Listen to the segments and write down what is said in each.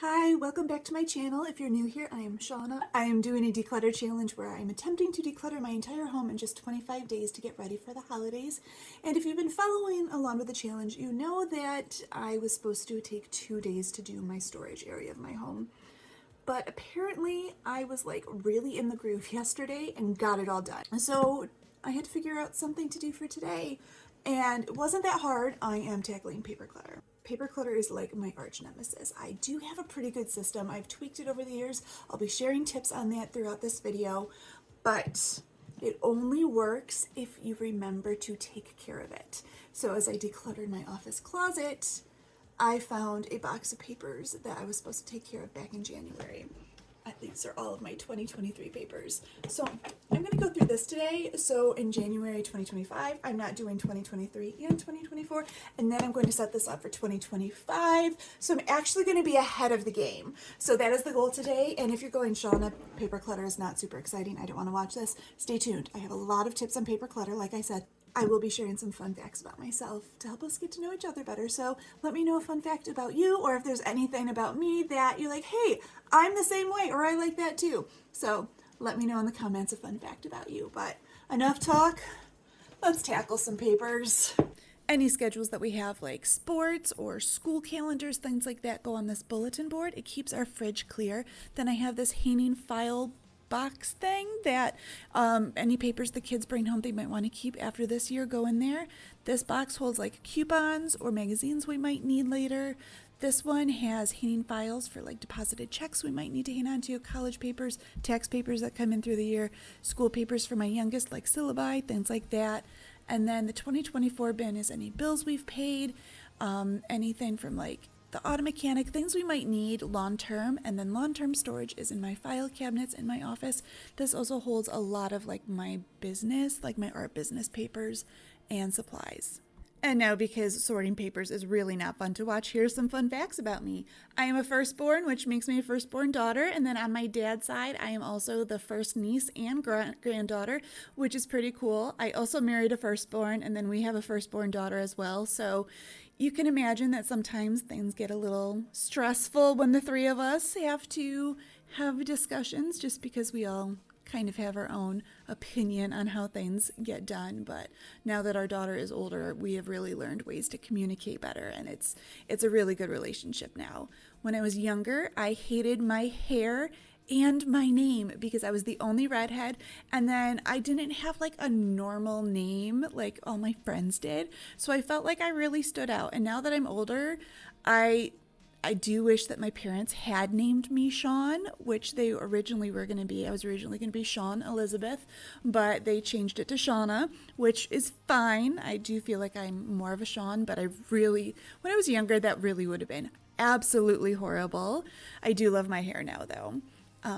Hi, welcome back to my channel. If you're new here, I am Shauna. I am doing a declutter challenge where I am attempting to declutter my entire home in just 25 days to get ready for the holidays. And if you've been following along with the challenge, you know that I was supposed to take 2 days to do my storage area of my home. But apparently I was like really in the groove yesterday and got it all done. So I had to figure out something to do for today. And it wasn't that hard. I am tackling paper clutter. Paper clutter is like my arch nemesis. I do have a pretty good system. I've tweaked it over the years. I'll be sharing tips on that throughout this video, but it only works if you remember to take care of it. So as I decluttered my office closet, I found a box of papers that I was supposed to take care of back in January. These are all of my 2023 papers. So I'm going to go through this today. So in January 2025, I'm not doing 2023 and 2024. And then I'm going to set this up for 2025. So I'm actually going to be ahead of the game. So that is the goal today. And if you're going, Shauna, paper clutter is not super exciting, I don't want to watch this, stay tuned. I have a lot of tips on paper clutter, like I said. I will be sharing some fun facts about myself to help us get to know each other better. So let me know a fun fact about you, or if there's anything about me that you're like, hey, I'm the same way, or I like that too. So let me know in the comments a fun fact about you. But enough talk, let's tackle some papers. Any schedules that we have, like sports or school calendars, things like that, go on this bulletin board. It keeps our fridge clear. Then I have this hanging file box thing that any papers the kids bring home they might want to keep after this year go in there. This box holds like coupons or magazines we might need later. This one has hanging files for like deposited checks we might need to hang on to, college papers, tax papers that come in through the year, school papers for my youngest like syllabi, things like that. And then the 2024 bin is any bills we've paid, anything from like the auto mechanic, things we might need long-term. And then long-term storage is in my file cabinets in my office. This also holds a lot of like my business, like my art business papers and supplies. And now, because sorting papers is really not fun to watch, here's some fun facts about me. I am a firstborn, which makes me a firstborn daughter. And then on my dad's side, I am also the first niece and granddaughter, which is pretty cool. I also married a firstborn, and then we have a firstborn daughter as well. So you can imagine that sometimes things get a little stressful when the three of us have to have discussions, just because we all kind of have our own opinion on how things get done. But now that our daughter is older, we have really learned ways to communicate better, and it's a really good relationship now. When I was younger, I hated my hair and my name because I was the only redhead, and then I didn't have like a normal name like all my friends did, so I felt like I really stood out. And now that I'm older, I do wish that my parents had named me Sean, which they originally were going to be. I was originally going to be Sean Elizabeth, but they changed it to Shauna, which is fine. I do feel like I'm more of a Sean, but when I was younger, that really would have been absolutely horrible. I do love my hair now, though.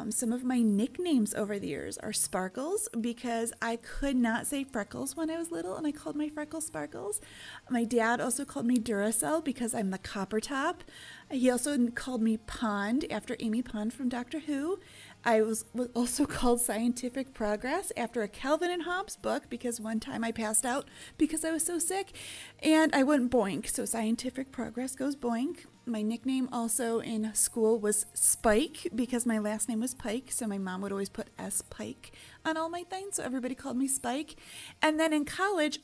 Some of my nicknames over the years are Sparkles, because I could not say Freckles when I was little, and I called my freckles Sparkles. My dad also called me Duracell because I'm the copper top. He also called me Pond after Amy Pond from Doctor Who. I was also called Scientific Progress after a Calvin and Hobbes book, because one time I passed out because I was so sick, and I went boink, so Scientific Progress goes boink. My nickname also in school was Spike because my last name was Pike, so my mom would always put S Pike on all my things, so everybody called me Spike. And then in college,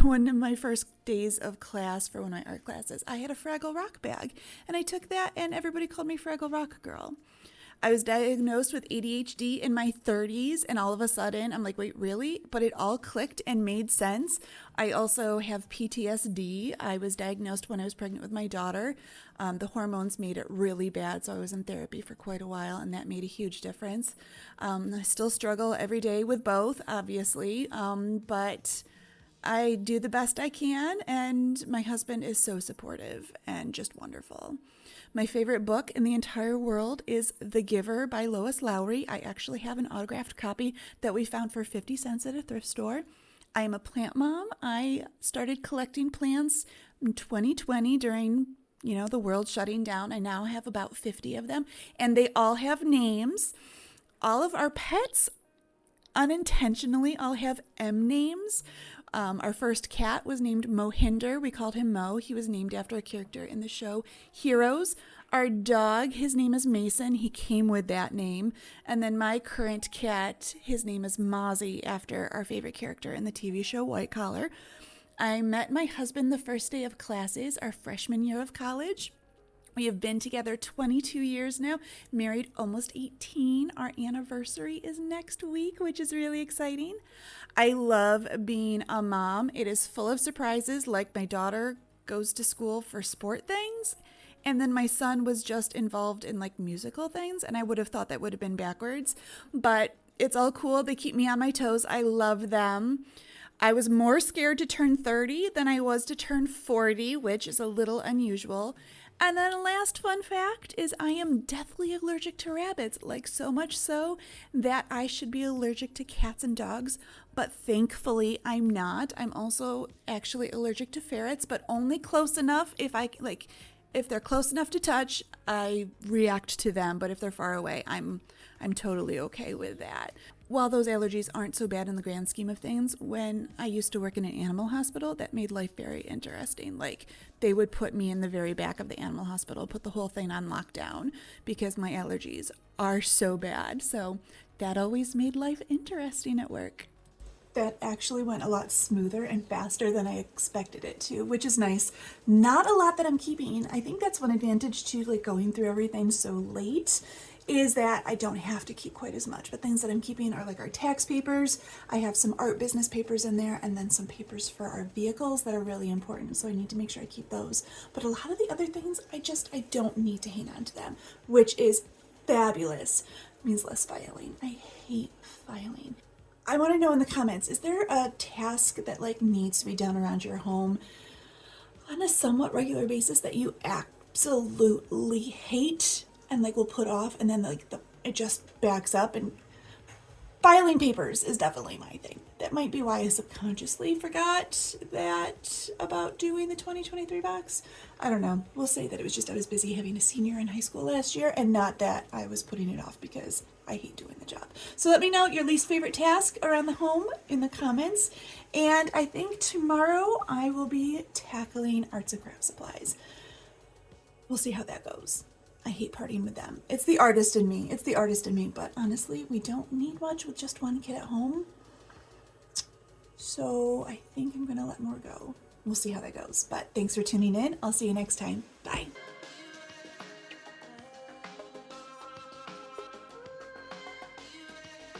one of my first days of class for one of my art classes, I had a Fraggle Rock bag, and I took that, and everybody called me Fraggle Rock Girl. I was diagnosed with ADHD in my 30s, and all of a sudden I'm like, wait, really? But it all clicked and made sense. I also have PTSD. I was diagnosed when I was pregnant with my daughter. The hormones made it really bad, so I was in therapy for quite a while, and that made a huge difference. I still struggle every day with both, obviously, but I do the best I can, and my husband is so supportive and just wonderful. My favorite book in the entire world is The Giver by Lois Lowry. I actually have an autographed copy that we found for 50 cents at a thrift store. I am a plant mom. I started collecting plants in 2020 during, the world shutting down. I now have about 50 of them, and they all have names. All of our pets unintentionally all have M names. Our first cat was named Mohinder. We called him Mo. He was named after a character in the show Heroes. Our dog, his name is Mason. He came with that name. And then my current cat, his name is Mozzie, after our favorite character in the TV show White Collar. I met my husband the first day of classes, our freshman year of college. We have been together 22 years now, married almost 18. Our anniversary is next week, which is really exciting. I love being a mom. It is full of surprises, like my daughter goes to school for sport things, and then my son was just involved in like musical things, and I would have thought that would have been backwards, but it's all cool. They keep me on my toes. I love them. I was more scared to turn 30 than I was to turn 40, which is a little unusual. And then last fun fact is I am deathly allergic to rabbits, like so much so that I should be allergic to cats and dogs, but thankfully I'm not. I'm also actually allergic to ferrets, but only close enough if they're close enough to touch, I react to them, but if they're far away, I'm totally okay with that. While those allergies aren't so bad in the grand scheme of things, when I used to work in an animal hospital, that made life very interesting. Like, they would put me in the very back of the animal hospital, put the whole thing on lockdown because my allergies are so bad. So that always made life interesting at work. That actually went a lot smoother and faster than I expected it to, which is nice. Not a lot that I'm keeping. I think that's one advantage to like going through everything so late, is that I don't have to keep quite as much. But things that I'm keeping are like our tax papers. I have some art business papers in there, and then some papers for our vehicles that are really important. So I need to make sure I keep those. But a lot of the other things, I don't need to hang on to them, which is fabulous. It means less filing. I hate filing. I want to know in the comments, is there a task that like needs to be done around your home on a somewhat regular basis that you absolutely hate and like will put off, and then like it just backs up? And filing papers is definitely my thing. That might be why I subconsciously forgot that about doing the 2023 box. I don't know. We'll say that it was just I was busy having a senior in high school last year, and not that I was putting it off because I hate doing the job. So let me know your least favorite task around the home in the comments. And I think tomorrow I will be tackling arts and craft supplies. We'll see how that goes. I hate partying with them. It's the artist in me. It's the artist in me. But honestly, we don't need much with just one kid at home. So I think I'm going to let more go. We'll see how that goes. But thanks for tuning in. I'll see you next time.